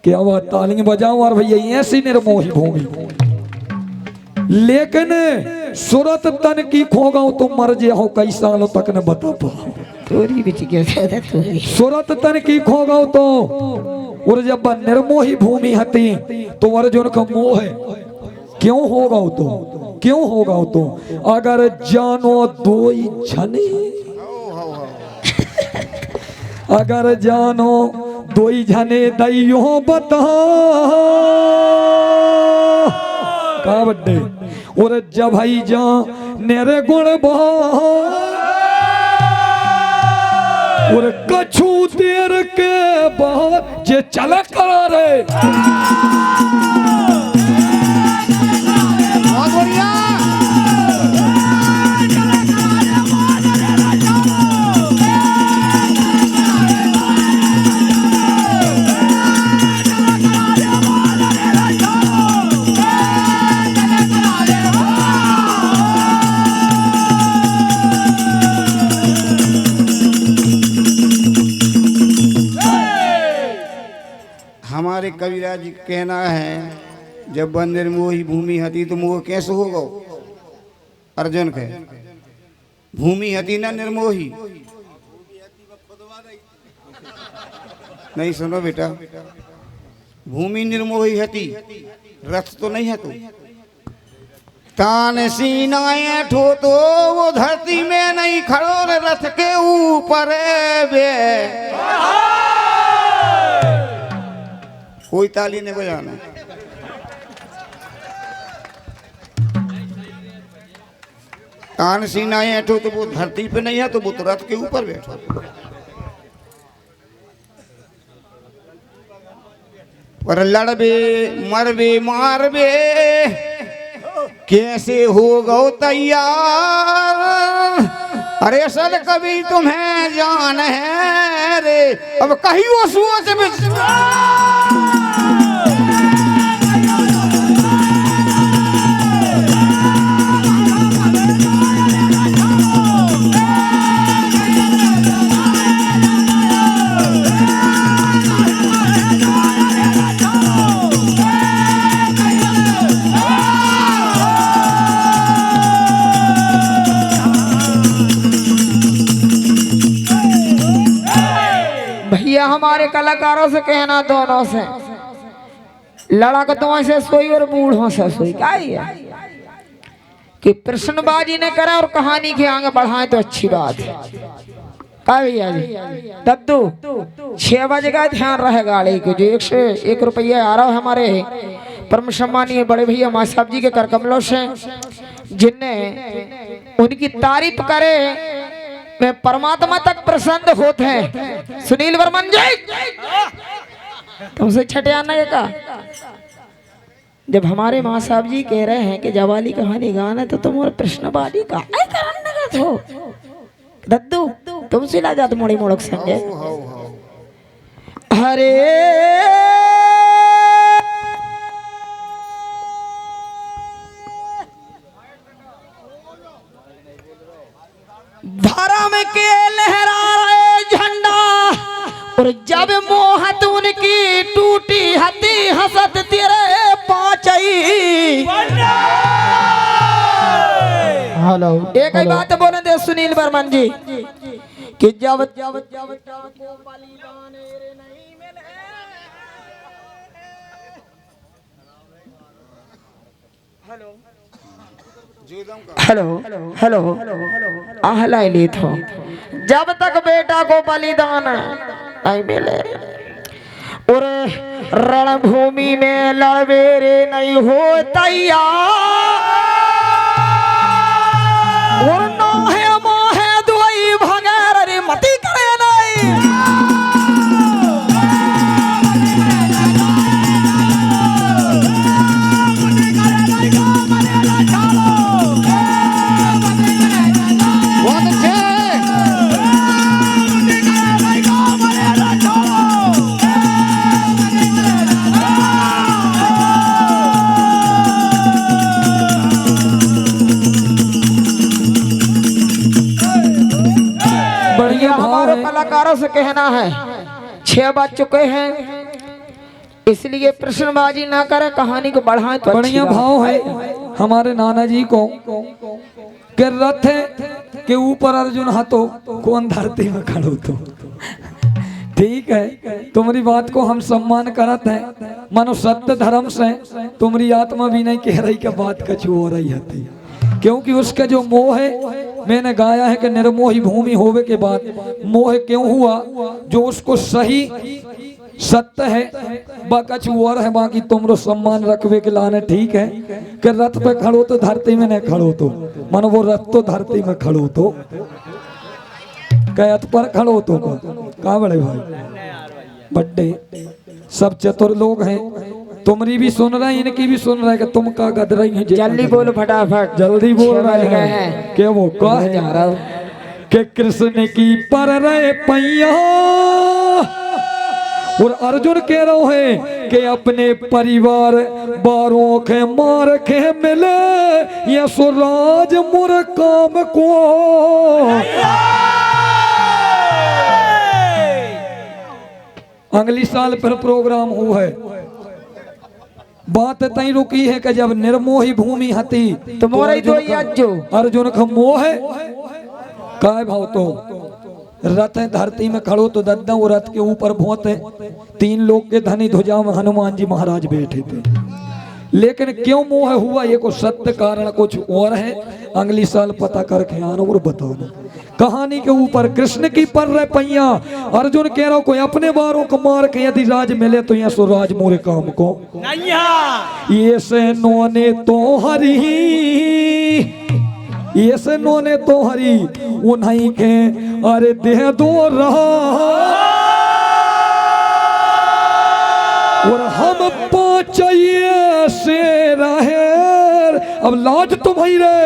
क्या वह तालियां बजाऊं और भैया ऐसी निर्मोही भूमि, लेकिन सूरत तन की खो गाऊं तो मर जे हो कई सालों तक न बता पाऊं। तोरी बिच के तोरी सूरत तन की खो गाऊं तो और जब निर्मोही भूमि हती तो अर्जुन का मोह क्यों होगा तो, क्यों होगा तो, अगर जानो दोई झने, अगर जानो दोई झने दैयो बता का बड्डे और जब भाई जा नेरे गुण बहा और कछु देर के बाद जे चल करा रे हमारे कविराज जी कहना है जब बंदर मोही भूमि हती तो मोह कैसे होगा। अर्जुन के भूमि हती ना निर्मोही, नहीं सुनो बेटा, भूमि निर्मोही हती, रथ तो नहीं है तो तान सीनाएं ठो तो वो धरती में नहीं खड़ो रथ के ऊपर बे। कोई ताली नहीं बजाना। तान सीनाएं ऐठो तो वो धरती पे नहीं है तो वो तो रथ के ऊपर बैठो। पर लड़बे मरबे मारबे कैसे हो गो तैयार। अरे असल कभी तुम्हें जान है रे अब कहीं वो सोच भैया हमारे कलाकारों से कहना दोनों से लड़कतों से सोई और बूढ़ों से सोई क्या है कि प्रश्नबाजी ने करा और कहानी के आगे बढ़ाएं तो अच्छी बात है। क्या भैया जी दद्दू 6 बजे का ध्यान रहे गाड़ी के जो 101 रुपया आ रहा है हमारे परम सम्मानीय बड़े भैया मां साहब जी के कर कमलों से जिनने उनकी तारीफ करे मैं परमात्मा तक प्रसन्न होते हैं। सुनील वर्मन जी तुमसे छठे आना का जब हमारे माँ साहब जी कह रहे हैं कि जवाली कहानी गाना तो तुम और प्रश्नबाजी का हो दद्दू तुमसे ला जा मोड़ी मोड़क संगे। अरे धर्म के लहरा रहे झंडा और जब मोहत उनकी टूटी हती हसत तेरे पाचई। हेलो एक ही बात बोले दे सुनील वर्मन जी कि जब हेलो हेलो आहलाई ली थो जब तक बेटा को बलिदान नहीं मिले और रणभूमि में लड़बेरे नहीं हो तैयार और नोहे मोहे दुई भगैर रे मती करे नहीं। कलाकारों से कहना है 6 बज चुके हैं इसलिए प्रश्नबाजी ना करे, कहानी को बढ़ाए तो अच्छी बढ़िया बात। भाव है हमारे नाना जी को कि रथ के ऊपर अर्जुन हाथों कौन धरती में खड़ो तो ठीक है। तुम्हारी बात को हम सम्मान करत हैं, मानो सत्य धर्म से तुम्हारी आत्मा भी नहीं कह रही कि बात कछु हो रही है, क्योंकि उसका जो मोह है, मैंने गाया है कि निर्मोही भूमि होवे के बाद मोह क्यों हुआ, जो उसको सही सत्य है बाकछ और है, बाकी तुमरो सम्मान रखवे के लाने ठीक है कि रथ पे खड़ो तो धरती में नहीं खड़ो तो, मानो वो रथ तो धरती में खड़ो तो कैत पर खड़ो तो कहा बड़े भाई बड्डे सब चतुर लोग हैं, तुम्हारी भी सुन रहे हैं इनकी भी सुन रहे हैं कि तुम का गद रही हैं। जल्दी बोलो फटाफट, जल्दी बोल छह बज रहे गए हैं हैं। कि वो का है जा रहा हूं। कि कृष्ण की पर रहे पैया और अर्जुन कह रहे हैं कि अपने परिवार बारों के मार के मिले ये सुराज मुर काम को। अगली साल फिर प्रोग्राम हुआ है, बात तई रुकी है कि जब निर्मोही भूमि हती तो मोरे तो याजो अर्जुन का मोह है काय भाव तो रथ है धरती में खड़ो तो दद्दा वो रथ के ऊपर भोत है, 3 लोग के धनी ध्वजा में हनुमान जी महाराज बैठे थे, लेकिन क्यों मोह हुआ ये को सत्य कारण कुछ और है, अगली साल पता करके आना और बताना। कहानी के ऊपर कृष्ण की पर रहे पैया, अर्जुन कह रहा कोई अपने बारों को मार के यदि राज मिले तो यह सो राज मोरे काम को ये से नोने तो हरी, ये से नोने तो हरी उन्हीं के अरे देह दो रहा और हम पाँचिए से रहे, अब लाज तुम्हारी रे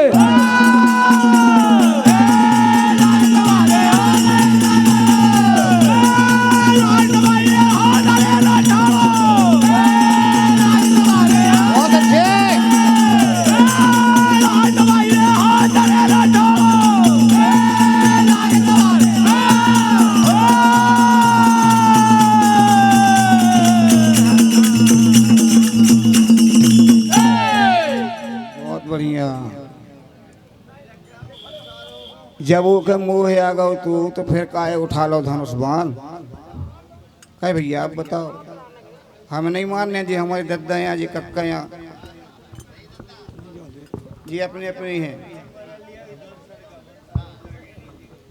जब वो के मोह आ गो तो फिर काहे उठा लो धनुष बाण। कहे भैया आप बताओ, हम नहीं मानने जी हमारे दद्दा यहाँ जी कक्का यहाँ जी अपने अपने ही हैं,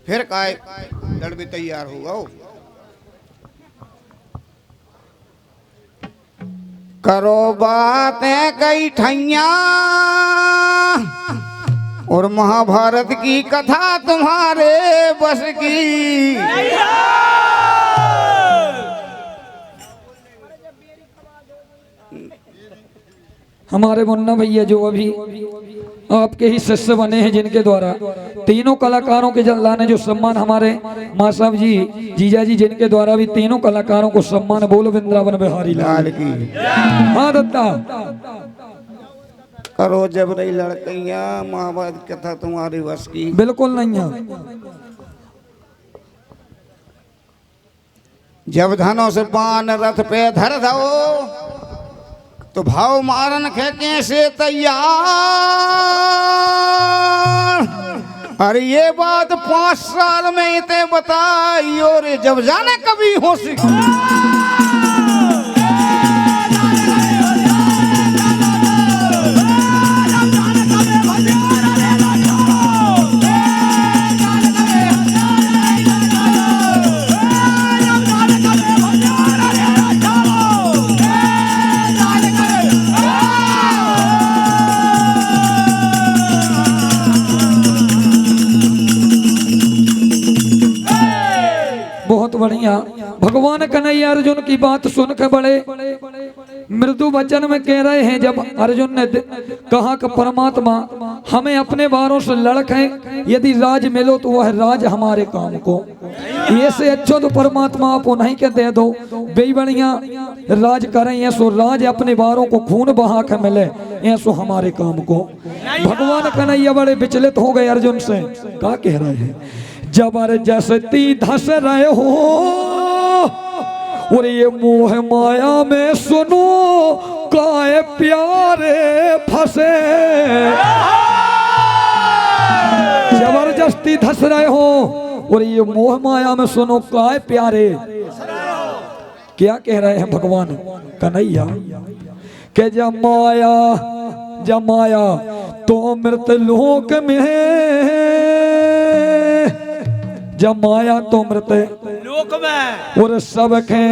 फिर काहे लड़ भी तैयार होगा वो। करो बातें कई ठैया और महाभारत की कथा तुम्हारे बस की। हमारे मुन्ना भैया जो अभी आपके ही शिष्य बने हैं, जिनके द्वारा तीनों कलाकारों के लाने जो सम्मान हमारे माँ साहब जी जीजा जी, जिनके द्वारा भी तीनों कलाकारों को सम्मान बोलो वृंदावन बिहारी लाल की। हाँ दत्ता करो जब रही लड़कियां महाभारत कथा तुम्हारी बस की। बिल्कुल नहीं है। जब धनों से बाण रथ पे धर दो तो भाव मारन खे कैसे तैयार। अरे ये बात 5 साल में इतने बताई और जब जाने कभी हो बढ़िया। भगवान कन्हैया अर्जुन की बात सुन के बड़े मृदु वचन में कह रहे हैं। जब अर्जुन ने कहा कि परमात्मा हमें अपने बारों से लड़के यदि राज मिलो तो वह राज हमारे काम को, ये से अच्छा तो परमात्मा आप उन्हीं के दे दो, बे बढ़िया राज करें ये सो राज अपने बारों को खून बहा के मिले ये सो हमारे काम को। भगवान कन्हैया बड़े विचलित हो गए अर्जुन से। क्या कह रहे हैं? जबरदस्ती धस रहे हो और ये मोह माया में सुनो काय प्यारे फंसे, जबरदस्ती धस रहे हो। और ये मोह माया में सुनो काय प्यारे, क्या कह रहे हैं भगवान कन्हैया के जमाया तो मृत लोक में है, जमाया तो मृत लोक में और सबके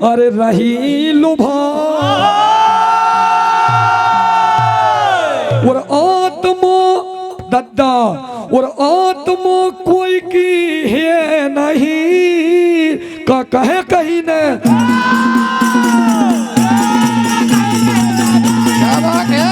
अरे रही लुभा, और आत्मा दद्दा और आत्मा कोई की है नहीं, का कहे कहीं ने क्या बात है।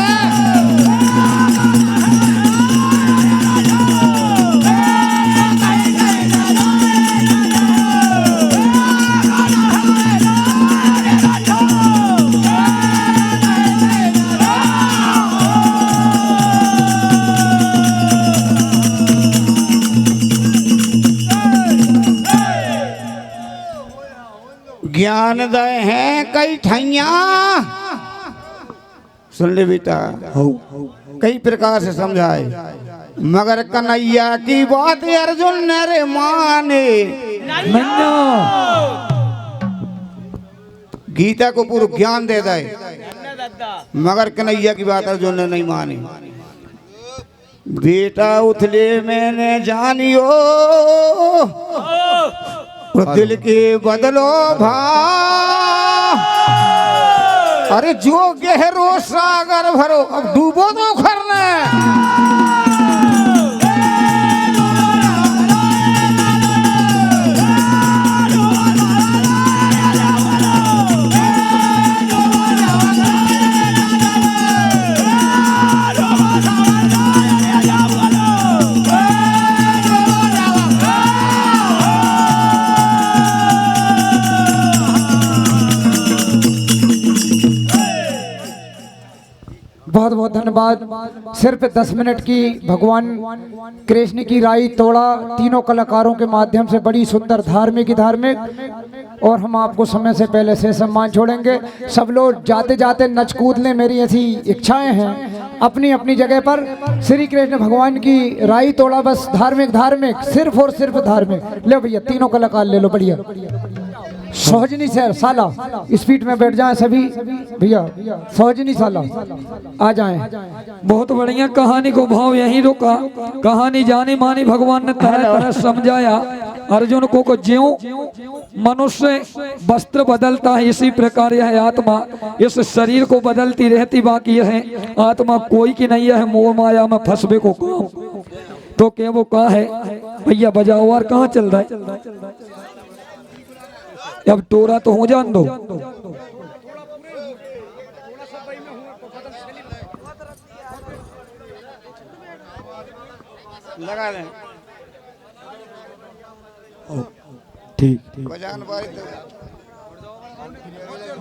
ज्ञान दय है कई ठैया, सुन ले बेटा, कई प्रकार से समझाए, मगर कन्हैया की बात अर्जुन ने रे माने। नन्ना गीता को पूरा ज्ञान दे दे, मगर कन्हैया की बात अर्जुन ने नहीं मानी। बेटा उथले मैंने जानियो, दिल के बदलो भा, अरे जो गहरो सागर भरो, अब डूबो तो खरने। बहुत बहुत धन्यवाद। सिर्फ 10 मिनट की भगवान कृष्ण की राई तोड़ा तीनों कलाकारों के माध्यम से, बड़ी सुंदर धार्मिक। और हम आपको समय से पहले से सम्मान छोड़ेंगे। सब लोग जाते जाते नच कूद लें, मेरी ऐसी इच्छाएं हैं अपनी अपनी जगह पर। श्री कृष्ण भगवान की राई तोड़ा, बस धार्मिक, सिर्फ और सिर्फ धार्मिक। ले भैया तीनों कलाकार ले लो, बढ़िया। सोहजनी सर साला स्पीड में बैठ जाएं सभी भैया, सोहजनी साला आ जाएं। बहुत बढ़िया कहानी को भाव यहीं रुका। कहानी जानी मानी भगवान ने तरह तरह समझाया अर्जुन को ज्यों मनुष्य वस्त्र बदलता है इसी प्रकार यह आत्मा इस शरीर को बदलती रहती, बाकी यह आत्मा कोई की नहीं है, मोह माया में फंसबे को तो क्या वो कहा है भैया बजाओ और कहाँ चल रहा है। अब टोरा तो हो जान दो। लगा लें ठीक बजान बारी तो